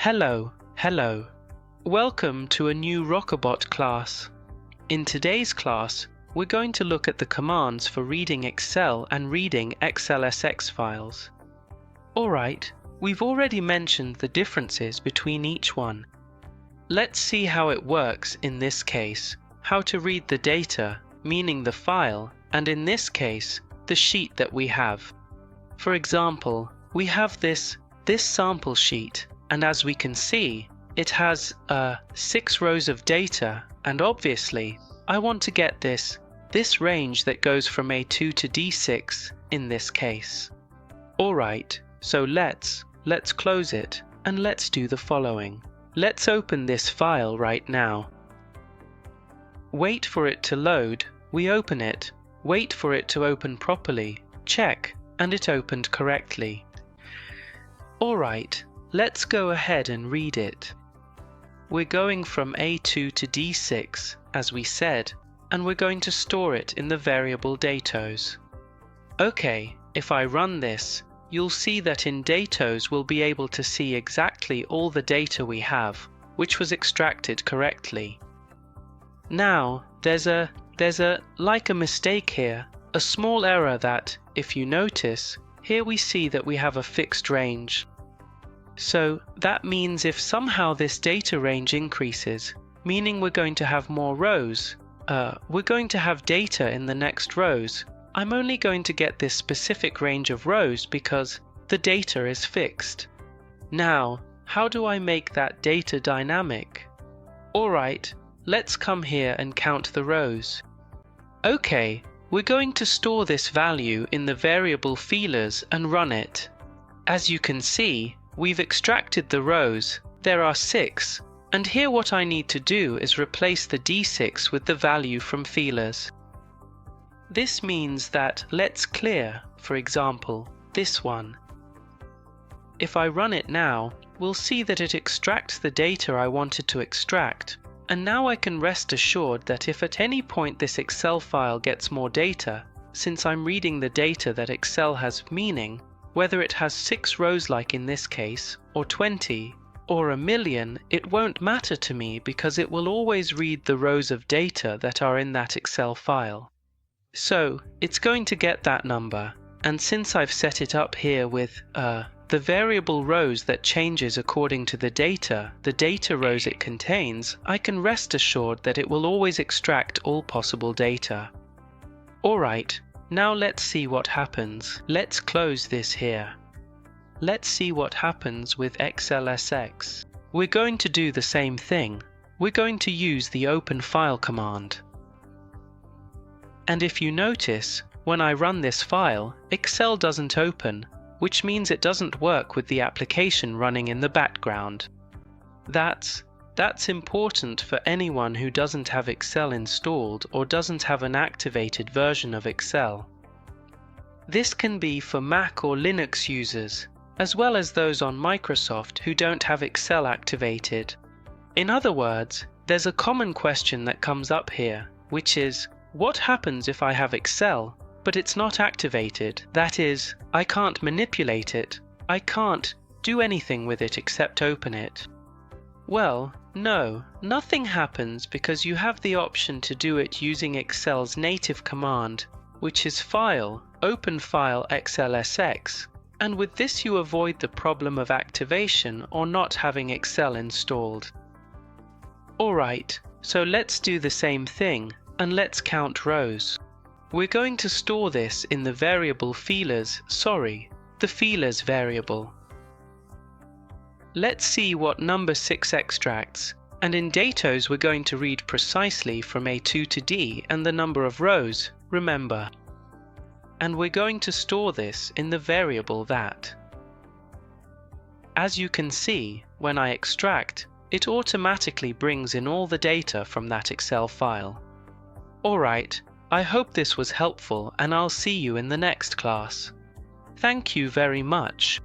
Hello. Welcome to a new Rockabot class. In today's class, we're going to look at the commands for reading Excel and reading XLSX files. Alright, we've already mentioned the differences between each one. Let's see how it works in this case, how to read the data, meaning the file, and in this case, the sheet that we have. For example, we have this sample sheet, and as we can see, it has 6 rows of data, and obviously, I want to get this range that goes from A2 to D6 in this case. Alright, so let's close it, and let's do the following. Let's open this file right now. Wait for it to load, we open it, wait for it to open properly, check, and it opened correctly. Alright, let's go ahead and read it. We're going from A2 to D6, as we said, and we're going to store it in the variable datos. Okay, if I run this, you'll see that in datos we'll be able to see exactly all the data we have, which was extracted correctly. Now, there's a mistake here, a small error that, if you notice, here we see that we have a fixed range. So that means if somehow this data range increases, meaning we're going to have more rows, we're going to have data in the next rows, I'm only going to get this specific range of rows because the data is fixed. Now, how do I make that data dynamic? Alright, let's come here and count the rows. Okay, we're going to store this value in the variable feelers and run it. As you can see, we've extracted the rows, there are 6, and here what I need to do is replace the D6 with the value from feelers. This means that let's clear, for example, this one. If I run it now, we'll see that it extracts the data I wanted to extract, and now I can rest assured that if at any point this Excel file gets more data, since I'm reading the data that Excel has meaning, whether it has 6 rows like in this case, or 20, or 1,000,000, it won't matter to me because it will always read the rows of data that are in that Excel file. So, it's going to get that number, and since I've set it up here with the variable rows that changes according to the data rows it contains, I can rest assured that it will always extract all possible data. Alright. Now let's see what happens. Let's close this here. Let's see what happens with XLSX. We're going to do the same thing. We're going to use the open file command. And if you notice, when I run this file, Excel doesn't open, which means it doesn't work with the application running in the background. That's important for anyone who doesn't have Excel installed or doesn't have an activated version of Excel. This can be for Mac or Linux users, as well as those on Microsoft who don't have Excel activated. In other words, there's a common question that comes up here, which is, what happens if I have Excel, but it's not activated? That is, I can't manipulate it, I can't do anything with it except open it. Well, no, nothing happens because you have the option to do it using Excel's native command, which is File, Open File XLSX, and with this you avoid the problem of activation or not having Excel installed. Alright, so let's do the same thing, and let's count rows. We're going to store this in the variable feelers, the feelers variable. Let's see what number 6 extracts, and in datos we're going to read precisely from A2 to D and the number of rows, remember. And we're going to store this in the variable that. As you can see, when I extract, it automatically brings in all the data from that Excel file. Alright, I hope this was helpful and I'll see you in the next class. Thank you very much.